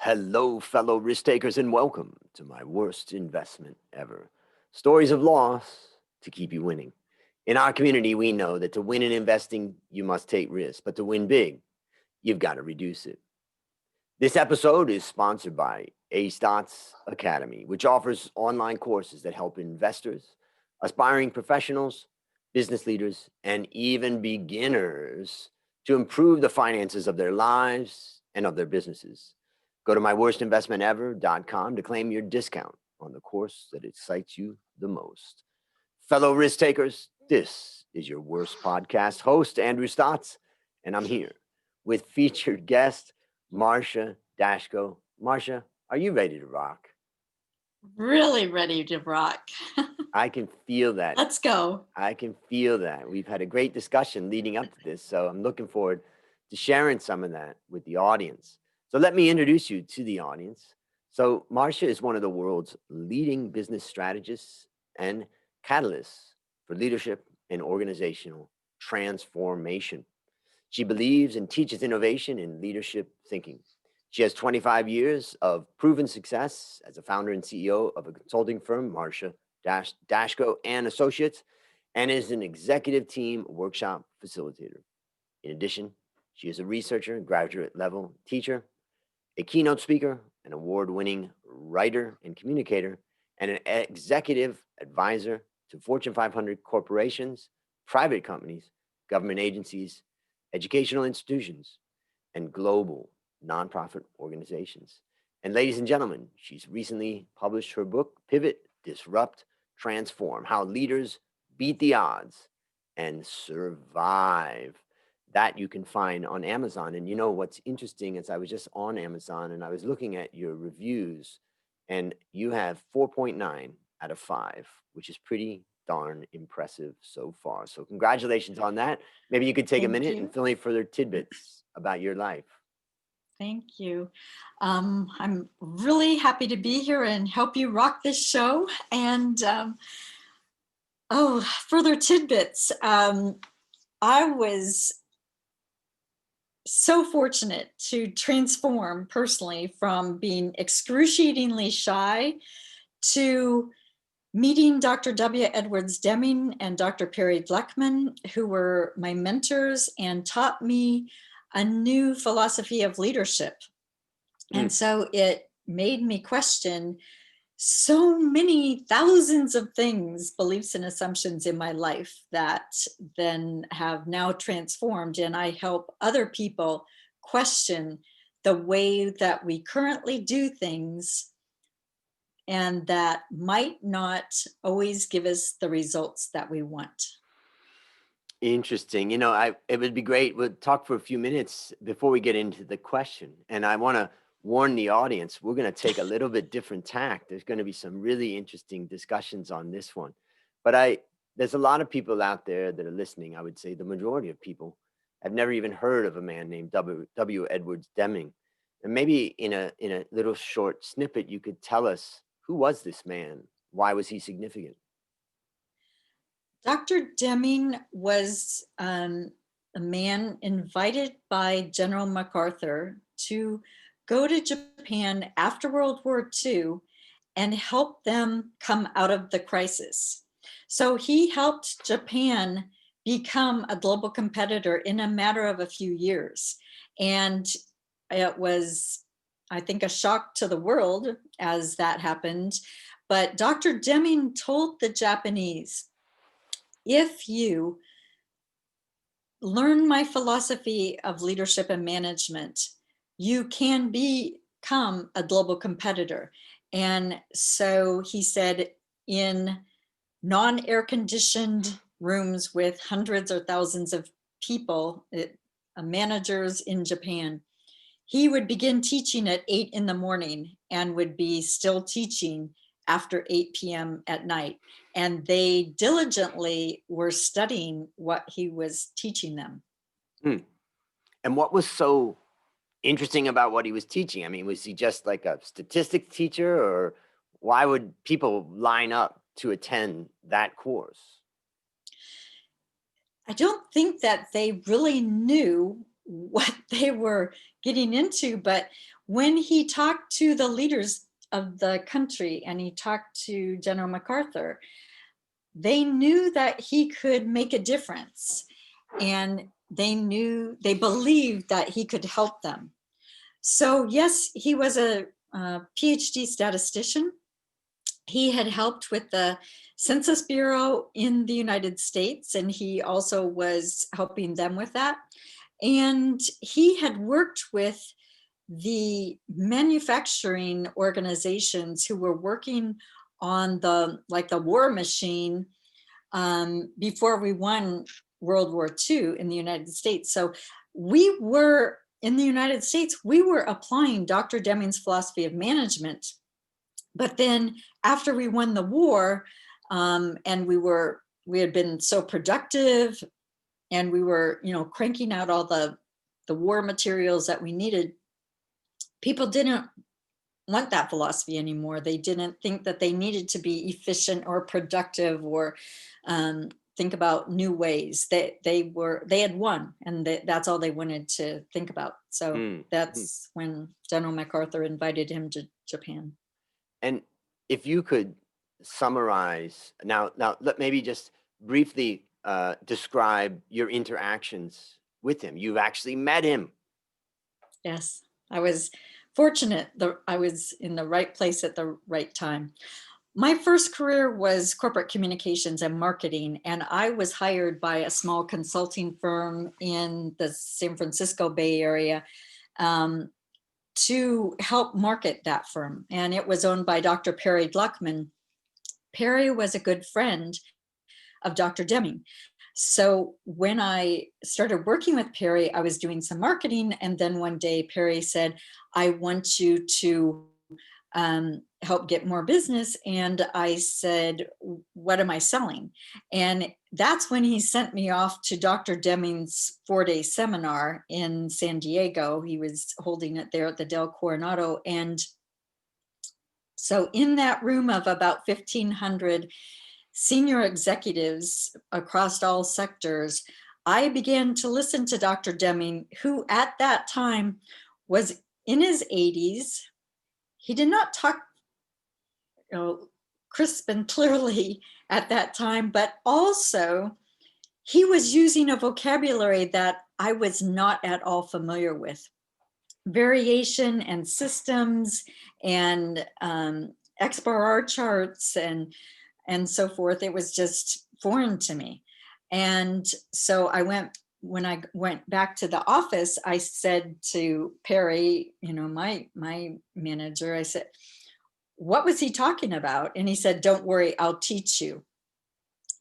Hello, fellow risk takers, and welcome to my worst investment ever. Stories of loss to keep you winning. In our community, we know that to win in investing, you must take risks, but to win big, you've got to reduce it. This episode is sponsored by Dots Academy, which offers online courses that help investors, aspiring professionals, business leaders, and even beginners to improve the finances of their lives and of their businesses. Go to myworstinvestmentever.com to claim your discount on the course that excites you the most. Fellow risk takers, this is your worst podcast host, Andrew Stotts, and I'm here with featured guest Marcia Daszko. Marcia, are you ready to rock? Really ready to rock. I can feel that. Let's go. I can feel that. We've had a great discussion leading up to this, so I'm looking forward to sharing some of that with the audience. So let me introduce you to the audience. So Marcia is one of the world's leading business strategists and catalysts for leadership and organizational transformation. She believes and teaches innovation in leadership thinking. She has 25 years of proven success as a founder and CEO of a consulting firm, Marcia Daszko and Associates, and is an executive team workshop facilitator. In addition, she is a researcher, graduate level teacher, a keynote speaker, an award-winning writer and communicator, and an executive advisor to Fortune 500 corporations, private companies, government agencies, educational institutions, and global nonprofit organizations. And ladies and gentlemen, she's recently published her book, Pivot, Disrupt, Transform: How Leaders Beat the Odds and Survive. That you can find on Amazon. And you know what's interesting is I was just on Amazon and I was looking at your reviews, and you have 4.9 out of 5, which is pretty darn impressive so far. So congratulations on that. Maybe you could take a Thank minute you. and fill me further tidbits about your life. Thank you. I'm really happy to be here and help you rock this show. And further tidbits. I was so fortunate to transform personally from being excruciatingly shy to meeting Dr. W. Edwards Deming and Dr. Perry Gluckman, who were my mentors and taught me a new philosophy of leadership. And so it made me question so many thousands of things, beliefs and assumptions in my life that then have now transformed. And I help other people question the way that we currently do things, and that might not always give us the results that we want. Interesting. It would be great. We'll talk for a few minutes before we get into the question. And I want to warn the audience, we're going to take a little bit different tack. There's going to be some really interesting discussions on this one. But there's a lot of people out there that are listening. I would say the majority of people have never even heard of a man named W. Edwards Deming. And maybe in a little short snippet, you could tell us, who was this man? Why was he significant? Dr. Deming was a man invited by General MacArthur to go to Japan after World War II and help them come out of the crisis. So he helped Japan become a global competitor in a matter of a few years. And it was, I think, a shock to the world as that happened. But Dr. Deming told the Japanese, if you learn my philosophy of leadership and management, you can become a global competitor. And so he said, in non-air conditioned rooms with hundreds or thousands of people, managers in Japan, he would begin teaching at 8 in the morning and would be still teaching after 8 p.m. at night. And they diligently were studying what he was teaching them. And what was so interesting about what he was teaching? I mean, was he just like a statistics teacher, or why would people line up to attend that course? I don't think that they really knew what they were getting into. But when he talked to the leaders of the country and he talked to General MacArthur, they knew that he could make a difference, and they believed that he could help them. So yes, he was a PhD statistician. He had helped with the Census Bureau in the United States, and he also was helping them with that. And he had worked with the manufacturing organizations who were working on the war machine before we won World War II in the United States. So we were in the United States, we were applying Dr. Deming's philosophy of management. But then after we won the war, and we had been so productive, and we were, cranking out all the war materials that we needed, people didn't want that philosophy anymore. They didn't think that they needed to be efficient or productive or think about new ways. They had won, and that's all they wanted to think about. So that's when General MacArthur invited him to Japan. And if you could summarize now, maybe just briefly describe your interactions with him. You've actually met him. Yes, I was fortunate that I was in the right place at the right time. My first career was corporate communications and marketing, and I was hired by a small consulting firm in the San Francisco Bay Area to help market that firm. And it was owned by Dr. Perry Gluckman. Perry was a good friend of Dr. Deming. So when I started working with Perry, I was doing some marketing. And then one day Perry said, I want you to help get more business. And I said, what am I selling? And that's when he sent me off to Dr. Deming's 4-day seminar in San Diego. He was holding it there at the Del Coronado. And so in that room of about 1,500 senior executives across all sectors, I began to listen to Dr. Deming, who at that time was in his 80s. He did not talk crisp and clearly at that time, but also he was using a vocabulary that I was not at all familiar with. Variation and systems and XBR charts and so forth. It was just foreign to me. And so when I went back to the office, I said to Perry, my manager, I said, what was he talking about? And he said, don't worry, I'll teach you.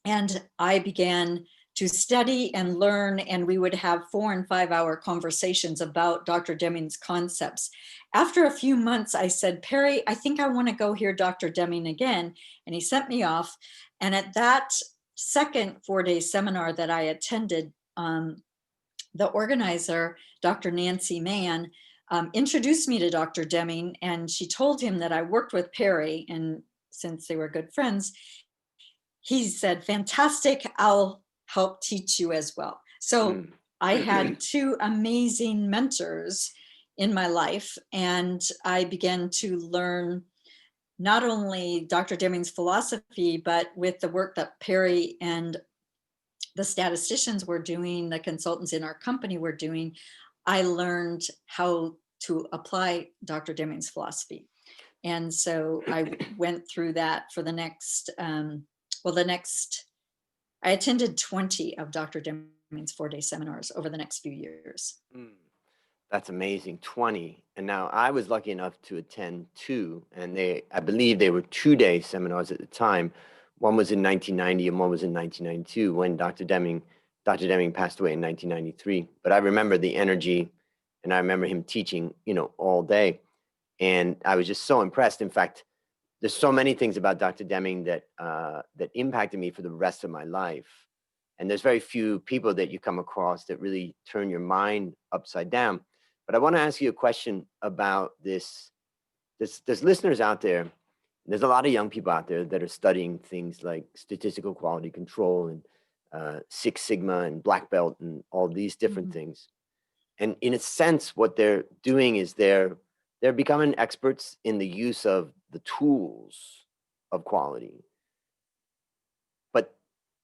And I began to study and learn, and we would have 4 and 5 hour conversations about Dr. Deming's concepts. After a few months, I said, Perry, I think I want to go hear Dr. Deming again. And he sent me off. And at that second 4-day seminar that I attended, the organizer, Dr. Nancy Mann, introduced me to Dr. Deming, and she told him that I worked with Perry, and since they were good friends, he said, fantastic, I'll help teach you as well. So I had 2 amazing mentors in my life, and I began to learn not only Dr. Deming's philosophy, but with the work that Perry and the statisticians were doing, the consultants in our company were doing, I learned how to apply Dr. Deming's philosophy. And so I went through that for the next, I attended 20 of Dr. Deming's 4-day seminars over the next few years. That's amazing, 20. And now I was lucky enough to attend 2, and I believe they were 2-day seminars at the time. One was in 1990 and one was in 1992 when Dr. Deming passed away in 1993. But I remember the energy, and I remember him teaching, all day. And I was just so impressed. In fact, there's so many things about Dr. Deming that impacted me for the rest of my life. And there's very few people that you come across that really turn your mind upside down. But I want to ask you a question about this. There's listeners out there. There's a lot of young people out there that are studying things like statistical quality control and Six Sigma and black belt and all these different things. And in a sense, what they're doing is they're becoming experts in the use of the tools of quality. But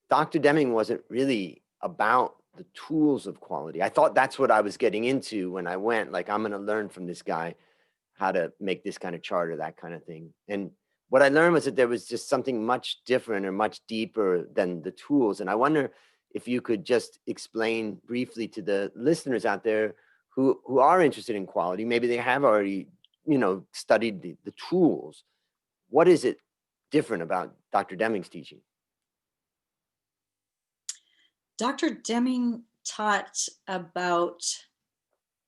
Dr. Deming wasn't really about the tools of quality. I thought that's what I was getting into when I went, like, I'm going to learn from this guy how to make this kind of chart or that kind of thing. And what I learned was that there was just something much different or much deeper than the tools. And I wonder if you could just explain briefly to the listeners out there who are interested in quality, maybe they have already, studied the tools. What is it different about Dr. Deming's teaching? Dr. Deming taught about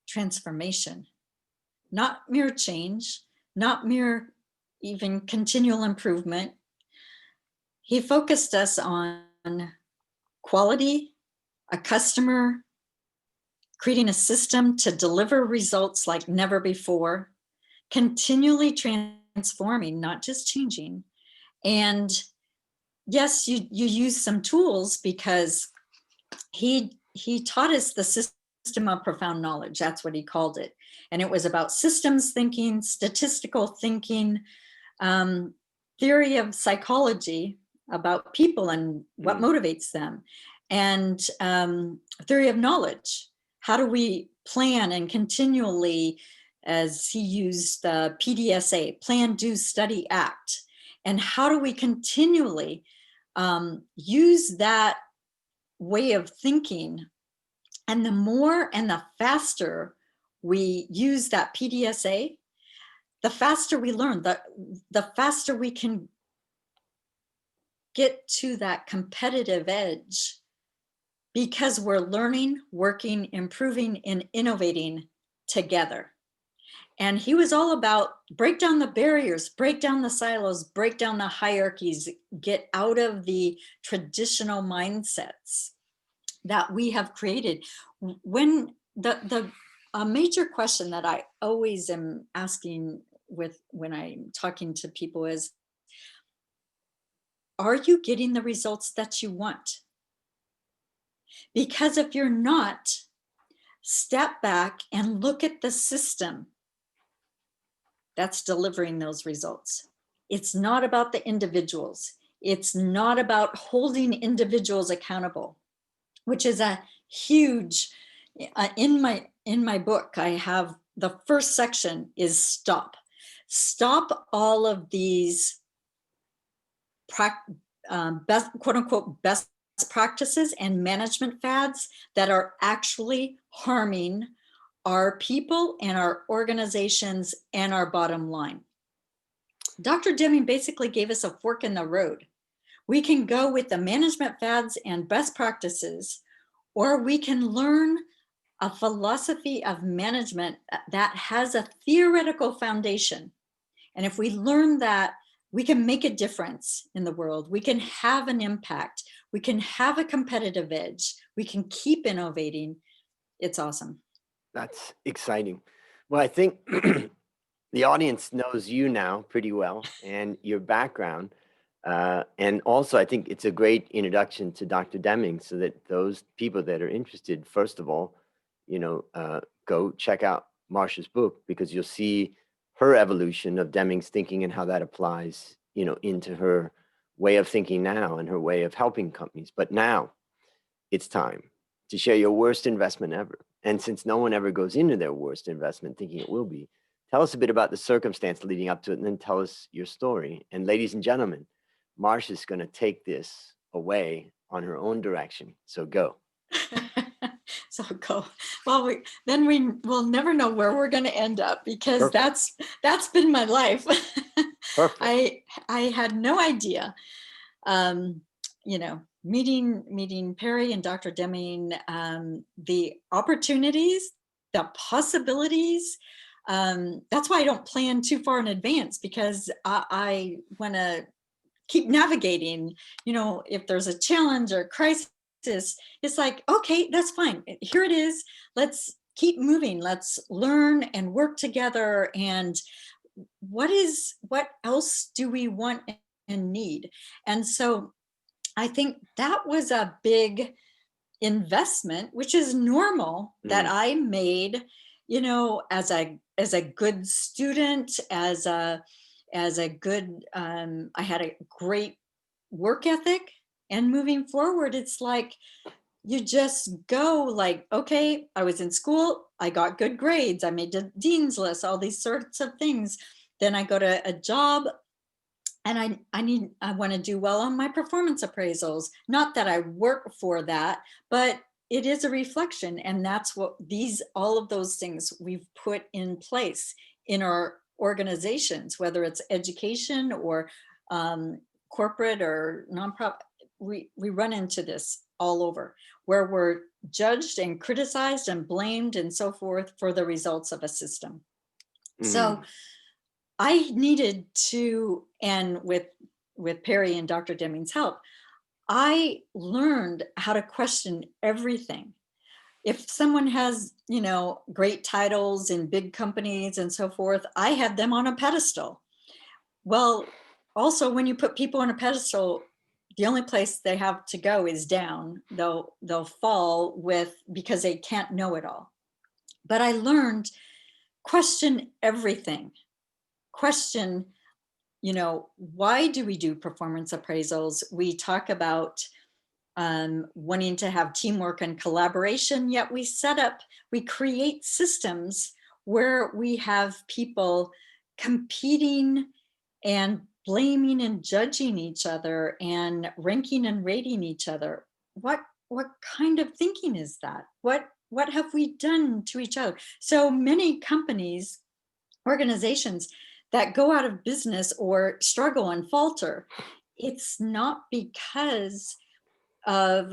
transformation, not mere change, not mere even continual improvement. He focused us on quality, a customer, creating a system to deliver results like never before, continually transforming, not just changing. And yes, you use some tools because he taught us the system of profound knowledge. That's what he called it. And it was about systems thinking, statistical thinking, theory of psychology about people and what motivates them, and theory of knowledge. How do we plan and continually, as he used the PDSA, plan, do, study, act, and how do we continually use that way of thinking? And the more and the faster we use that PDSA, the faster we learn, the faster we can get to that competitive edge, because we're learning, working, improving, and innovating together. And he was all about break down the barriers, break down the silos, break down the hierarchies, get out of the traditional mindsets that we have created. When a major question that I always am asking when I'm talking to people is, are you getting the results that you want? Because if you're not, step back and look at the system that's delivering those results. It's not about the individuals. It's not about holding individuals accountable, which is a huge, in my book, I have the first section is stop. Stop all of these best, quote unquote, best practices and management fads that are actually harming our people and our organizations and our bottom line. Dr. Deming basically gave us a fork in the road. We can go with the management fads and best practices, or we can learn a philosophy of management that has a theoretical foundation. And if we learn that, we can make a difference in the world. We can have an impact. We can have a competitive edge. We can keep innovating. It's awesome. That's exciting. Well, I think the audience knows you now pretty well and your background. And also, I think it's a great introduction to Dr. Deming, so that those people that are interested, first of all, go check out Marcia's book, because you'll see her evolution of Deming's thinking and how that applies, into her way of thinking now and her way of helping companies. But now it's time to share your worst investment ever. And since no one ever goes into their worst investment thinking it will be, tell us a bit about the circumstance leading up to it, and then tell us your story. And ladies and gentlemen, Marcia's going to take this away on her own direction. So go. So go. Well, we will never know where we're going to end up, because Perfect. that's been my life. Perfect. I had no idea. Meeting Perry and Dr. Deming, the opportunities, the possibilities. That's why I don't plan too far in advance, because I want to keep navigating. If there's a challenge or crisis, it's like, okay, that's fine. Here it is. Let's keep moving. Let's learn and work together. And what else do we want and need? And so I think that was a big investment, which is normal, that Mm, I made, as a good student, as a good, I had a great work ethic. And moving forward, it's like you just go like, okay, I was in school, I got good grades, I made the dean's list, all these sorts of things. Then I go to a job, and I want to do well on my performance appraisals. Not that I work for that, but it is a reflection. And that's what all of those things we've put in place in our organizations, whether it's education or corporate or nonprofit. We run into this all over, where we're judged and criticized and blamed and so forth for the results of a system. So mm, I needed to, and with Perry and Dr. Deming's help, I learned how to question everything. If someone has, great titles in big companies and so forth, I had them on a pedestal. Well, also when you put people on a pedestal, the only place they have to go is down. They'll fall because they can't know it all. But I learned, question everything. Question, why do we do performance appraisals? We talk about wanting to have teamwork and collaboration, yet we create systems where we have people competing and blaming and judging each other and ranking and rating each other. What kind of thinking is that? What have we done to each other? So many companies, organizations that go out of business or struggle and falter, it's not because of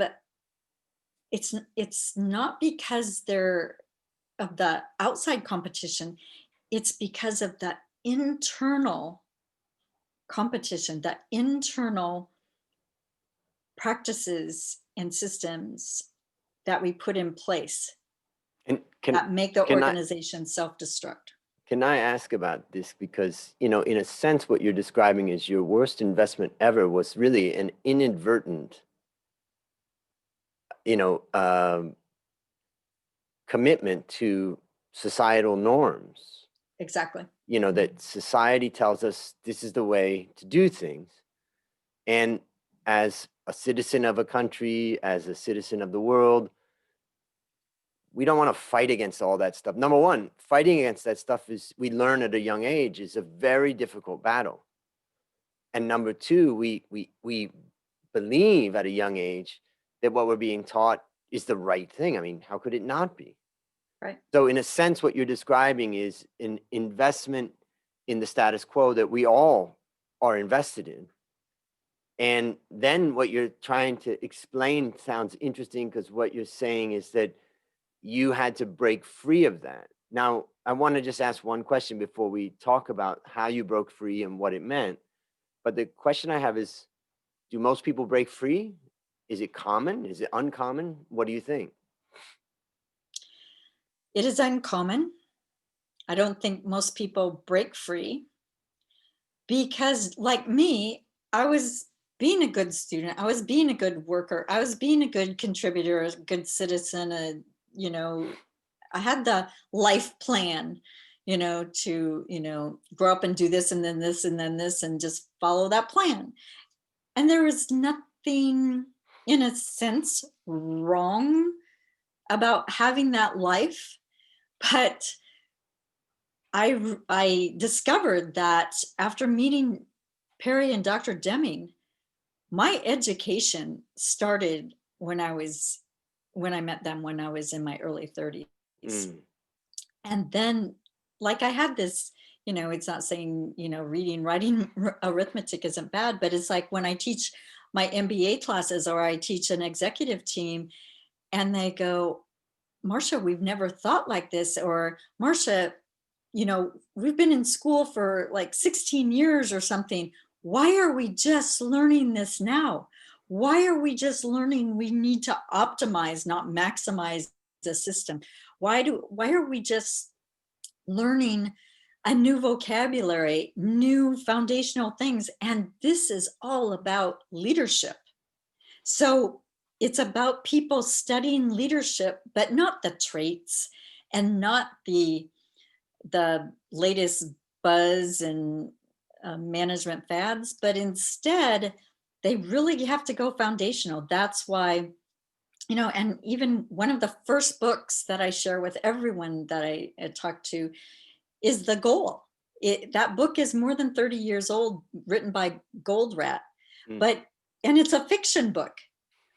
it's not because they're of the outside competition. It's because of the internal competition, the internal practices and systems that we put in place and can that make the can I organization self-destruct. can I ask about this? Because, in a sense, what you're describing is your worst investment ever was really an inadvertent, you know, um, commitment to societal norms. Exactly. That society tells us this is the way to do things. And as a citizen of a country, as a citizen of the world, we don't want to fight against all that stuff. Number one, fighting against that stuff we learn at a young age, is a very difficult battle. And number two, we believe at a young age that what we're being taught is the right thing. I mean, how could it not be? Right. So in a sense, what you're describing is an investment in the status quo that we all are invested in. And then what you're trying to explain sounds interesting, because what you're saying is that you had to break free of that. Now, I want to just ask one question before we talk about how you broke free and what it meant. But the question I have is, do most people break free? Is it common? Is it uncommon? What do you think? It is uncommon. I don't think most people break free because, like me, I was being a good student. I was being a good worker. I was being a good contributor, a good citizen. I had the life plan, to, grow up and do this and then this and then this and just follow that plan. And there was nothing, in a sense, wrong about having that life. But I discovered that after meeting Perry and Dr. Deming, my education started when I met them when I was in my early 30s. Mm, And then, like, I had this, it's not saying, reading, writing, arithmetic isn't bad, but it's like when I teach my MBA classes or I teach an executive team and they go, Marcia, we've never thought like this. Or Marcia, we've been in school for like 16 years or something. Why are we just learning this now? Why are we just learning we need to optimize, not maximize the system? Why are we just learning a new vocabulary, new foundational things? And this is all about leadership. So it's about people studying leadership, but not the traits and not the latest buzz and management fads, but instead they really have to go foundational. That's why, and even one of the first books that I share with everyone that I talk to is The Goal. That book is more than 30 years old, written by Goldratt, and it's a fiction book,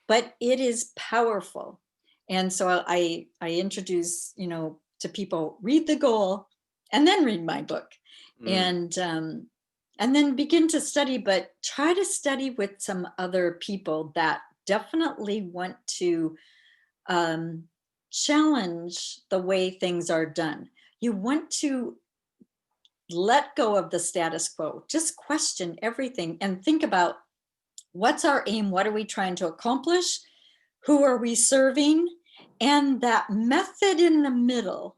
but it is powerful. And so I introduce, to people, read The Goal and then read my book. And then begin to study, but try to study with some other people that definitely want to challenge the way things are done. You want to let go of the status quo, just question everything and think about, what's our aim? What are we trying to accomplish? Who are we serving? And that method in the middle,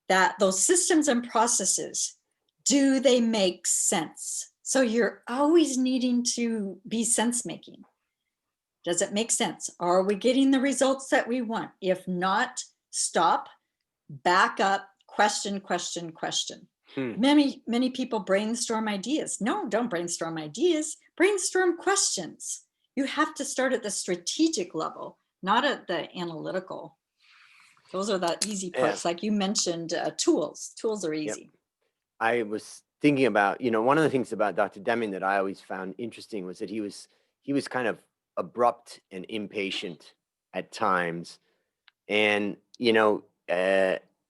that those systems and processes, do they make sense? So you're always needing to be sense making. Does it make sense? Are we getting the results that we want? If not, stop, back up, question, question, question. Many people brainstorm ideas. No, don't brainstorm ideas. Brainstorm questions. You have to start at the strategic level, not at the analytical. Those are the easy parts. Like you mentioned, tools. Tools are easy. Yep. I was thinking about, one of the things about Dr. Deming that I always found interesting was that he was kind of abrupt and impatient at times. And,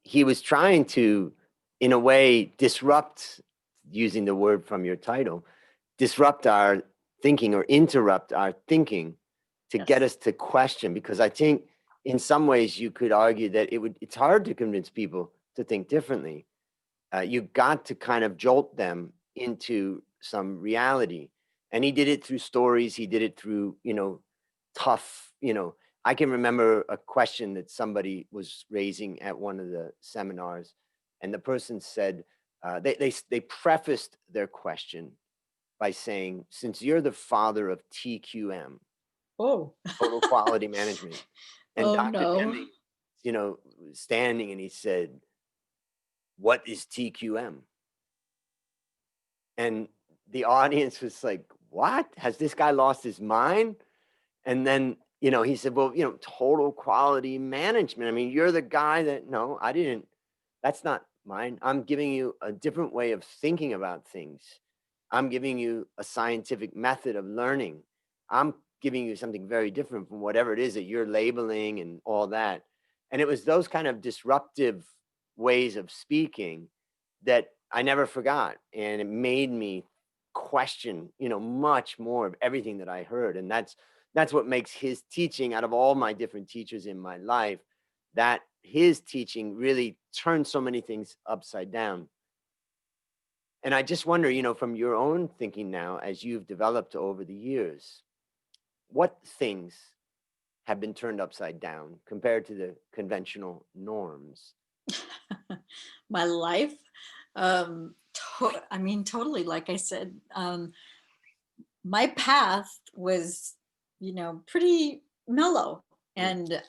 he was trying to, in a way, disrupt, using the word from your title, disrupt our thinking or interrupt our thinking to get us to question. Because I think in some ways you could argue that it's hard to convince people to think differently. You got to kind of jolt them into some reality. And he did it through stories. He did it through, tough, I can remember a question that somebody was raising at one of the seminars, and the person said, they prefaced their question by saying, since you're the father of TQM, total quality management, and Dr. Deming, standing, and he said, what is TQM? And the audience was like, what? Has this guy lost his mind? And then, he said, well, total quality management. I mean, you're the guy that, no, I didn't, that's not mine. I'm giving you a different way of thinking about things. I'm giving you a scientific method of learning. I'm giving you something very different from whatever it is that you're labeling and all that. And it was those kind of disruptive ways of speaking that I never forgot. And it made me question, much more of everything that I heard. And that's what makes his teaching, out of all my different teachers in my life, that his teaching really turned so many things upside down. And I just wonder, from your own thinking now, as you've developed over the years, what things have been turned upside down compared to the conventional norms? My life, totally. Like I said, my path was, pretty mellow. And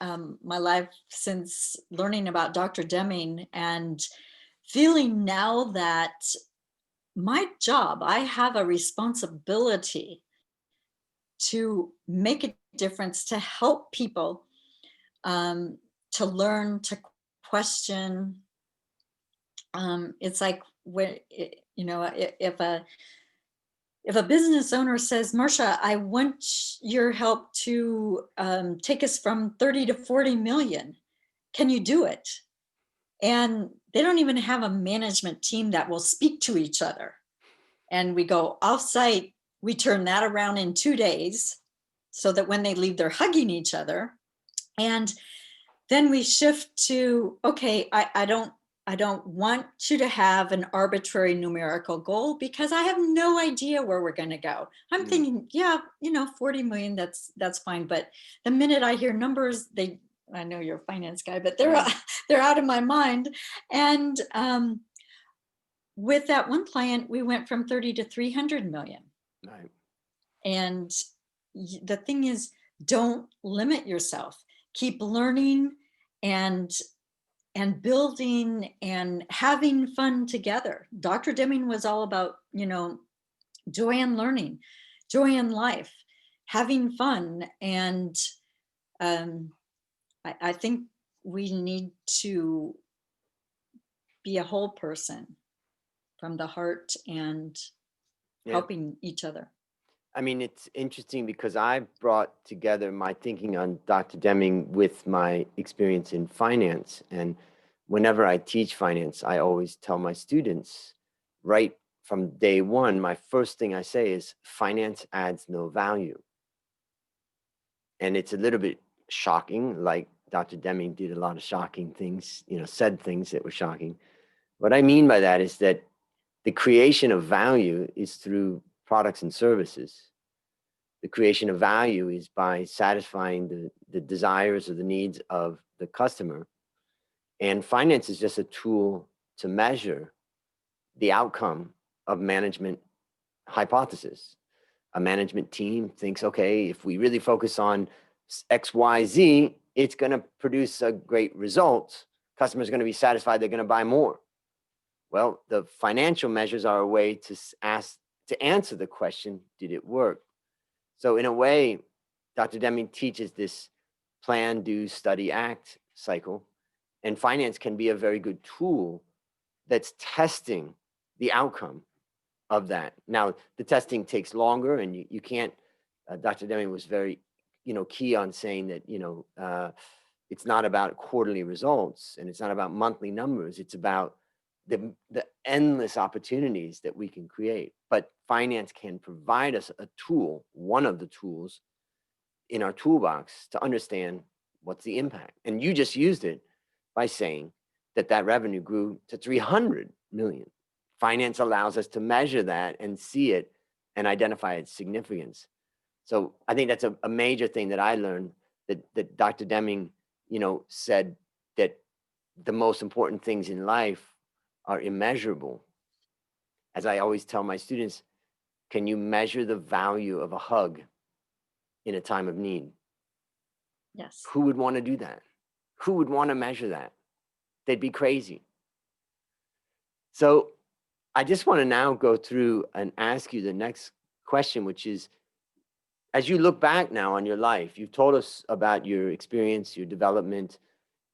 my life since learning about Dr. Deming and feeling now that my job, I have a responsibility to make a difference, to help people, to learn, to question. It's like when, if a business owner says, Marcia, I want your help to take us from 30 to 40 million. Can you do it? And they don't even have a management team that will speak to each other. And we go off-site, we turn that around in 2 days so that when they leave, they're hugging each other. And then we shift to, okay, I don't want you to have an arbitrary numerical goal because I have no idea where we're going to go. I'm thinking, 40 million, that's fine. But the minute I hear numbers, I know you're a finance guy, but they're out of my mind. And with that one client, we went from 30 to 300 million. Right. And the thing is, Don't limit yourself. Keep learning and building and having fun together. Dr. Deming was all about, joy in learning, joy in life, having fun. And I think we need to be a whole person from the heart and Yeah. helping each other. I mean, it's interesting because I brought together my thinking on Dr. Deming with my experience in finance. And whenever I teach finance, I always tell my students right from day one, my first thing I say is finance adds no value. And it's a little bit shocking, like Dr. Deming did a lot of shocking things, said things that were shocking. What I mean by that is that the creation of value is through products and services. The creation of value is by satisfying the desires or the needs of the customer. And finance is just a tool to measure the outcome of management hypothesis. A management team thinks, okay, if we really focus on X, Y, Z, it's going to produce a great result. Customers are going to be satisfied. They're going to buy more. Well, the financial measures are a way to answer the question, did it work? So in a way, Dr. Deming teaches this plan, do, study, act cycle. And finance can be a very good tool that's testing the outcome of that. Now, the testing takes longer and you can't, Dr. Deming was very, key on saying that, it's not about quarterly results and it's not about monthly numbers. It's about the endless opportunities that we can create. But finance can provide us a tool, one of the tools in our toolbox to understand what's the impact. And you just used it by saying that revenue grew to 300 million. Finance allows us to measure that and see it and identify its significance. So I think that's a major thing that I learned, that Dr. Deming, said that the most important things in life are immeasurable. As I always tell my students, can you measure the value of a hug in a time of need? Yes. Who would want to do that? Who would want to measure that? They'd be crazy. So I just want to now go through and ask you the next question, which is, as you look back now on your life, you've told us about your experience, your development,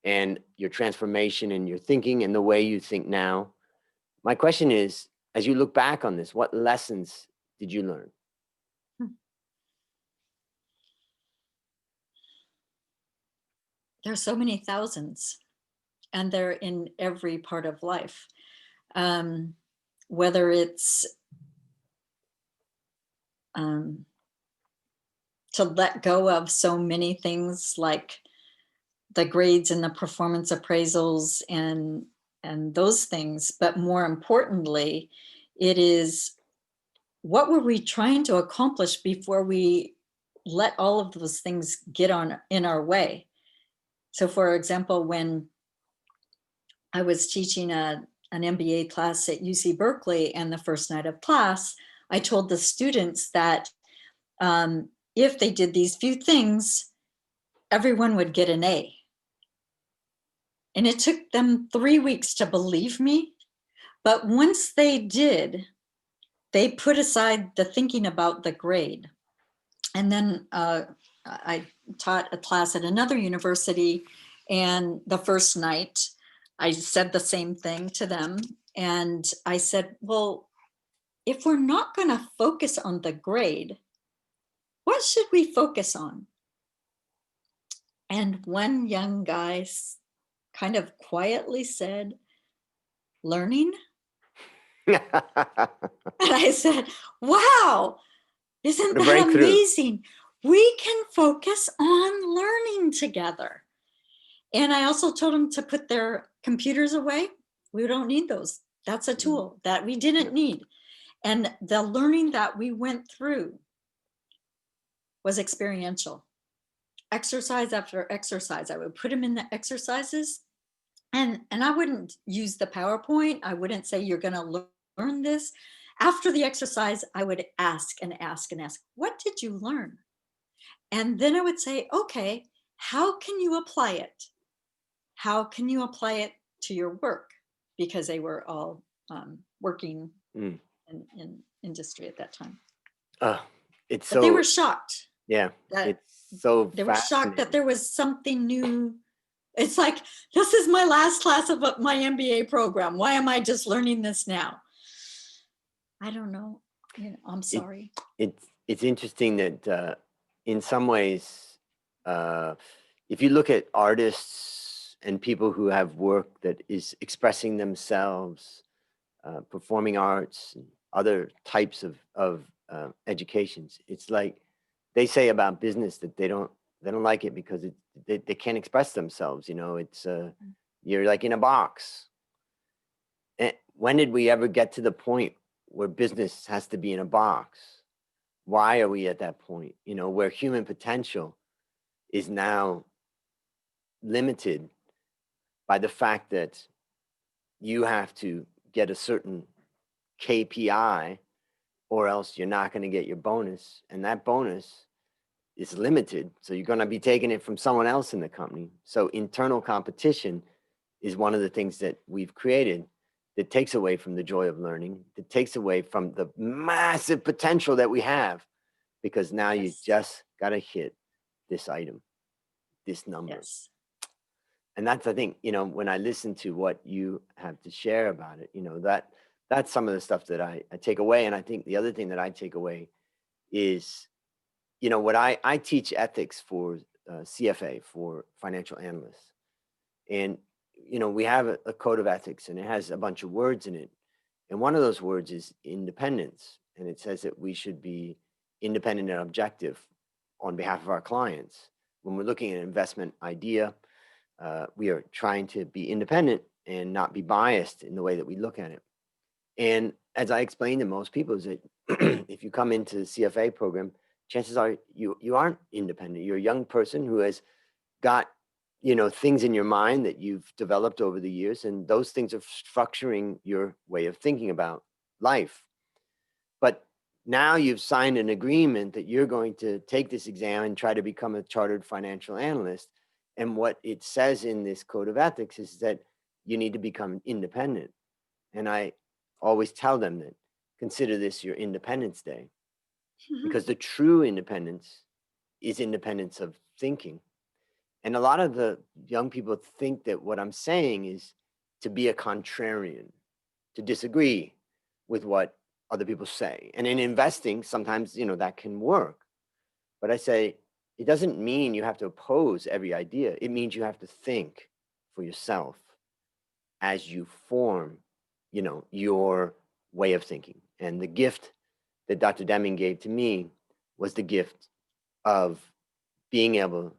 and your transformation and your thinking and the way you think now. My question is, as you look back on this, what lessons did you learn? There's so many thousands, and they're in every part of life. Whether it's to let go of so many things like the grades and the performance appraisals and those things, but more importantly, it is, what were we trying to accomplish before we let all of those things get in our way? So for example, when I was teaching an MBA class at UC Berkeley, and the first night of class, I told the students that if they did these few things, everyone would get an A. And it took them 3 weeks to believe me. But once they did, they put aside the thinking about the grade. And then I taught a class at another university, and the first night I said the same thing to them. And I said, well, if we're not going to focus on the grade, what should we focus on? And one young guy kind of quietly said, learning. And I said, wow, isn't What a that breakthrough. amazing? We can focus on learning together. And I also told them to put their computers away. We don't need those. That's a tool that we didn't need. And the learning that we went through was experiential. Exercise after exercise, I would put them in the exercises, and I wouldn't use the PowerPoint. I wouldn't say you're going to learn this. After the exercise, I would ask and ask and ask, what did you learn? And then I would say, okay, how can you apply it? How can you apply it to your work? Because they were all working Mm. in industry at that time. Oh, it's But they so, were shocked yeah, that it's so they were shocked that fascinating. there was something new. It's like, this is my last class of my MBA program. Why am I just learning this now? I don't know. I'm It, sorry. it's interesting that in some ways, uh, if you look at artists and people who have work that is expressing themselves, performing arts, and other types of educations, it's like they say about business that they don't like it because they can't express themselves. It's you're like in a box. And when did we ever get to the point where business has to be in a box? Why are we at that point? Where human potential is now limited by the fact that you have to get a certain KPI or else you're not going to get your bonus. And that bonus is limited. So you're going to be taking it from someone else in the company. So internal competition is one of the things that we've created that takes away from the joy of learning, that takes away from the massive potential that we have, because now you Yes. just got to hit this item, this number. Yes. And that's, I think, when I listen to what you have to share about it, that's some of the stuff that I take away. And I think the other thing that I take away is, what I teach ethics for CFA, for financial analysts. And, we have a code of ethics and it has a bunch of words in it. And one of those words is independence. And it says that we should be independent and objective on behalf of our clients. When we're looking at an investment idea, we are trying to be independent and not be biased in the way that we look at it. And as I explain to most people, is that if you come into the CFA program, chances are you aren't independent. You're a young person who has got things in your mind that you've developed over the years, and those things are structuring your way of thinking about life. But now you've signed an agreement that you're going to take this exam and try to become a chartered financial analyst. And what it says in this code of ethics is that you need to become independent. And I always tell them that consider this your Independence Day, because the true independence is independence of thinking. And a lot of the young people think that what I'm saying is to be a contrarian, to disagree with what other people say. And in investing, sometimes, that can work. But I say, it doesn't mean you have to oppose every idea. It means you have to think for yourself as you form, your way of thinking. And the gift that Dr. Deming gave to me was the gift of being able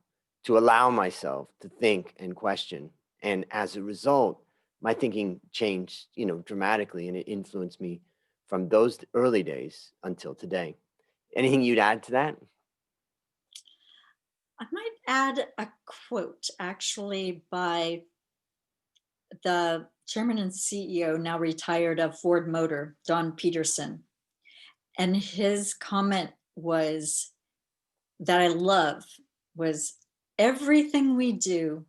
to allow myself to think and question. And as a result, my thinking changed, dramatically, and it influenced me from those early days until today. Anything you'd add to that? I might add a quote actually by the chairman and CEO, now retired, of Ford Motor, Don Peterson. And his comment was, that I love, was, everything we do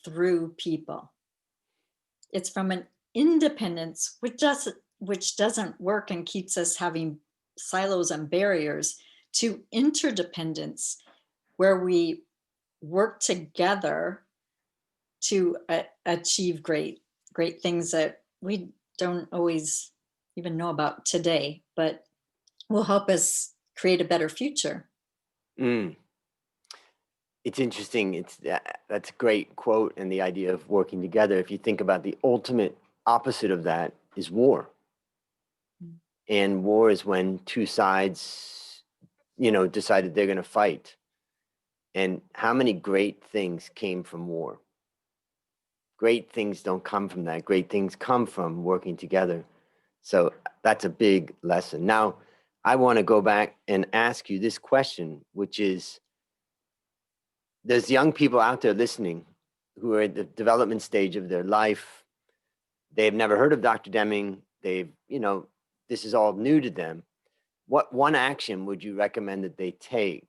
through people. It's from an independence, which doesn't work and keeps us having silos and barriers, to interdependence, where we work together to achieve great things that we don't always even know about today, but will help us create a better future. Mm. It's interesting. That's a great quote, and the idea of working together. If you think about the ultimate opposite of that is war. And war is when two sides, decided they're going to fight. And how many great things came from war? Great things don't come from that. Great things come from working together. So that's a big lesson. Now, I want to go back and ask you this question, which is, there's young people out there listening who are at the development stage of their life. They've never heard of Dr. Deming. This is all new to them. What one action would you recommend that they take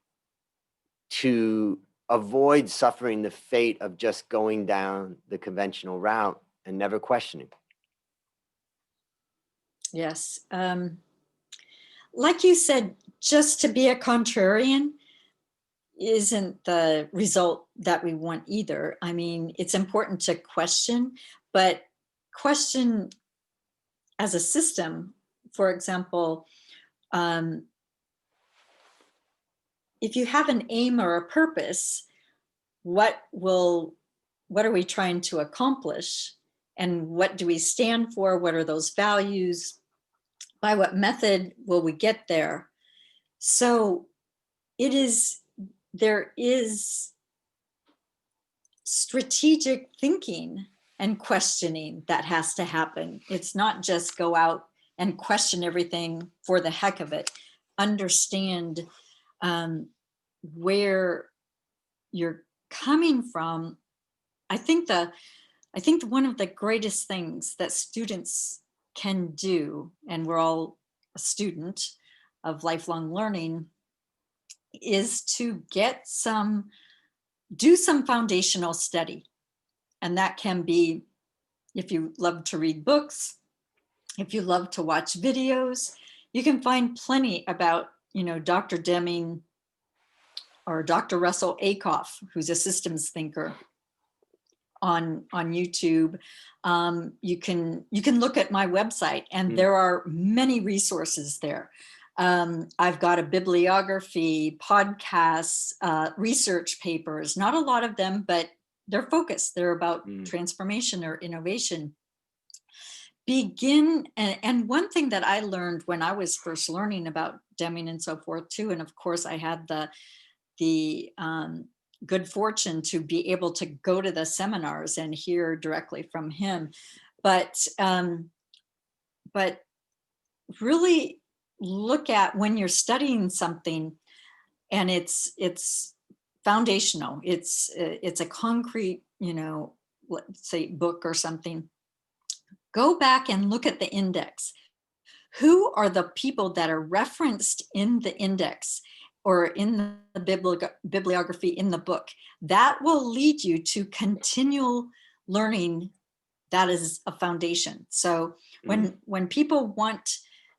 to avoid suffering the fate of just going down the conventional route and never questioning. Yes. Like you said, just to be a contrarian isn't the result that we want either. I mean, it's important to question, but question as a system. For example, if you have an aim or a purpose, what are we trying to accomplish? And what do we stand for? What are those values? By what method will we get there? So there is strategic thinking and questioning that has to happen. It's not just go out and question everything for the heck of it. Understand where you're coming from. I think one of the greatest things that students can do, and we're all a student of lifelong learning, is to do some foundational study. And that can be, if you love to read books, if you love to watch videos, you can find plenty about, Dr. Deming or Dr. Russell Akoff, who's a systems thinker, on YouTube. You can look at my website, and there are many resources there. I've got a bibliography, podcasts, research papers, not a lot of them, but they're focused. They're about transformation or innovation. And one thing that I learned when I was first learning about Deming and so forth too, and of course I had the good fortune to be able to go to the seminars and hear directly from him, but really look at, when you're studying something and it's foundational, it's a concrete, let's say book or something, go back and look at the index. Who are the people that are referenced in the index or in the bibliography in the book? That will lead you to continual learning. That is a foundation. So when people want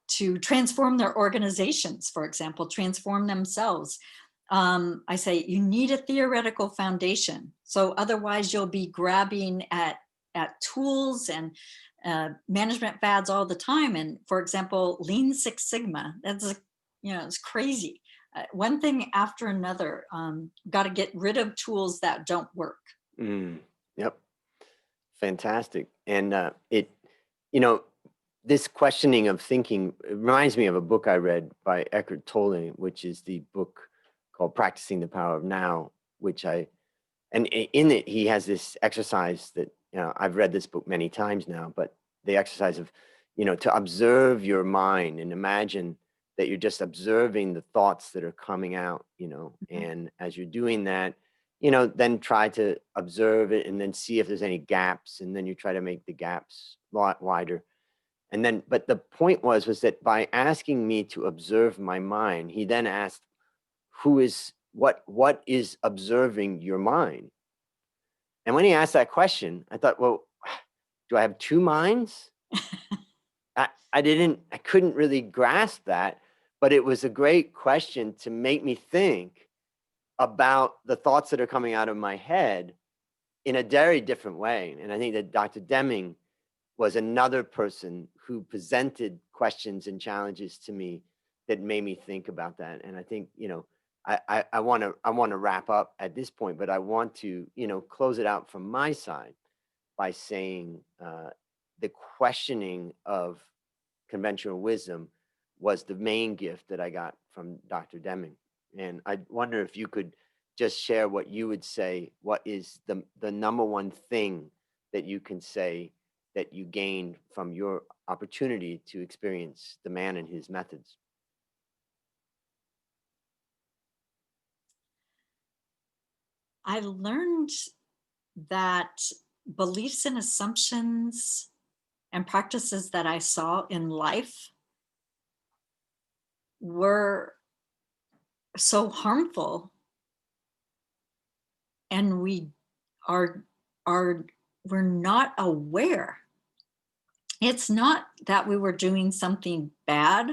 to transform their organizations, for example, transform themselves, I say you need a theoretical foundation. So otherwise you'll be grabbing at tools and management fads all the time. And for example, Lean Six Sigma, that's it's crazy. One thing after another. Got to get rid of tools that don't work. Yep. Fantastic. And this questioning of thinking, it reminds me of a book I read by Eckhart Tolle, which is the book called Practicing the Power of Now, and in it, he has this exercise that, I've read this book many times now, but the exercise of, to observe your mind and imagine that you're just observing the thoughts that are coming out, and as you're doing that, then try to observe it and then see if there's any gaps, and then you try to make the gaps a lot wider. And then, but the point was that by asking me to observe my mind, he then asked, what is observing your mind? And when he asked that question, I thought, well, do I have two minds? I couldn't really grasp that, but it was a great question to make me think about the thoughts that are coming out of my head in a very different way. And I think that Dr. Deming was another person who presented questions and challenges to me that made me think about that. And I think, I want to wrap up at this point, but I want to, close it out from my side by saying the questioning of conventional wisdom was the main gift that I got from Dr. Deming. And I wonder if you could just share what you would say, what is the number one thing that you can say that you gained from your opportunity to experience the man and his methods? I learned that beliefs and assumptions and practices that I saw in life were so harmful and we are we're not aware. It's not that we were doing something bad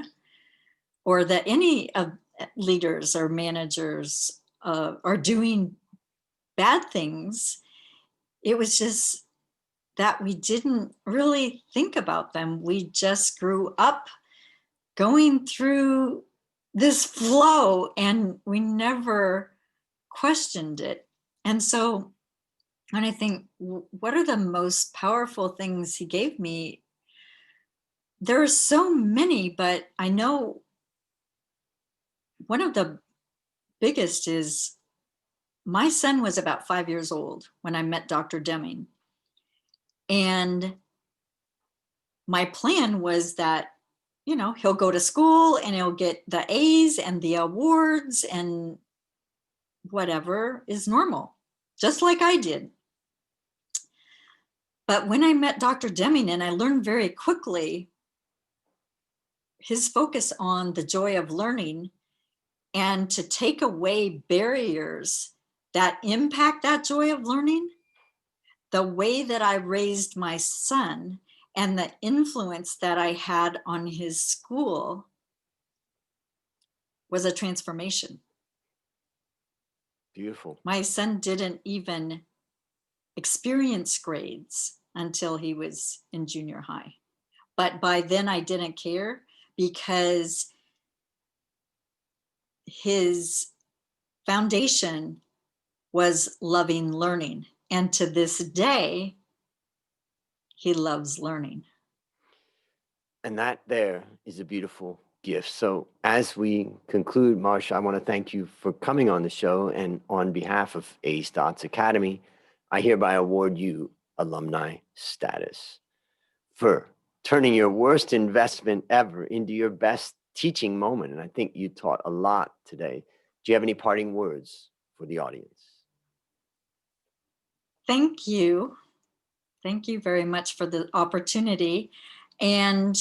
or that any of leaders or managers are doing bad things. It was just that we didn't really think about them. We just grew up going through this flow and we never questioned it. And so when I think, what are the most powerful things he gave me? There are so many, but I know one of the biggest is my son was about 5 years old when I met Dr. Deming. And my plan was that, you know, he'll go to school and he'll get the A's and the awards and whatever is normal, just like I did. But when I met Dr. Deming, and I learned very quickly his focus on the joy of learning and to take away barriers that impact that joy of learning, the way that I raised my son and the influence that I had on his school was a transformation. Beautiful. My son didn't even experience grades until he was in junior high. But by then I didn't care because his foundation was loving learning. And to this day, he loves learning. And that there is a beautiful gift. So as we conclude, Marcia, I want to thank you for coming on the show. And on behalf of A-Stot's Academy, I hereby award you alumni status for turning your worst investment ever into your best teaching moment. And I think you taught a lot today. Do you have any parting words for the audience? Thank you. Thank you very much for the opportunity. And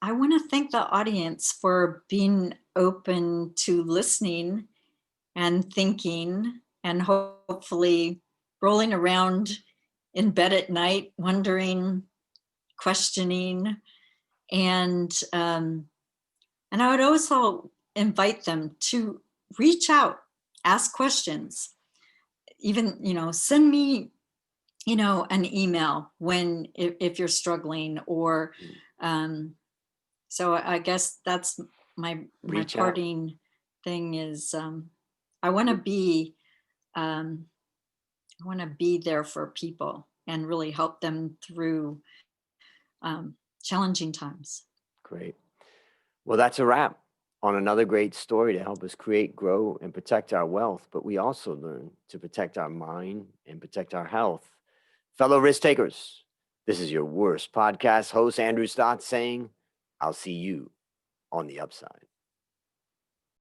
I want to thank the audience for being open to listening and thinking and hopefully rolling around in bed at night, wondering, questioning. And I would also invite them to reach out, ask questions, even, you know, send me, you know, an email when, if you're struggling, or so I guess that's my Reach out. parting thing is I want to be there for people and really help them through challenging times. Great. Well, that's a wrap on another great story to help us create, grow, and protect our wealth. But we also learn to protect our mind and protect our health. Fellow risk takers, this is your worst podcast host, Andrew Stott, saying, I'll see you on the upside.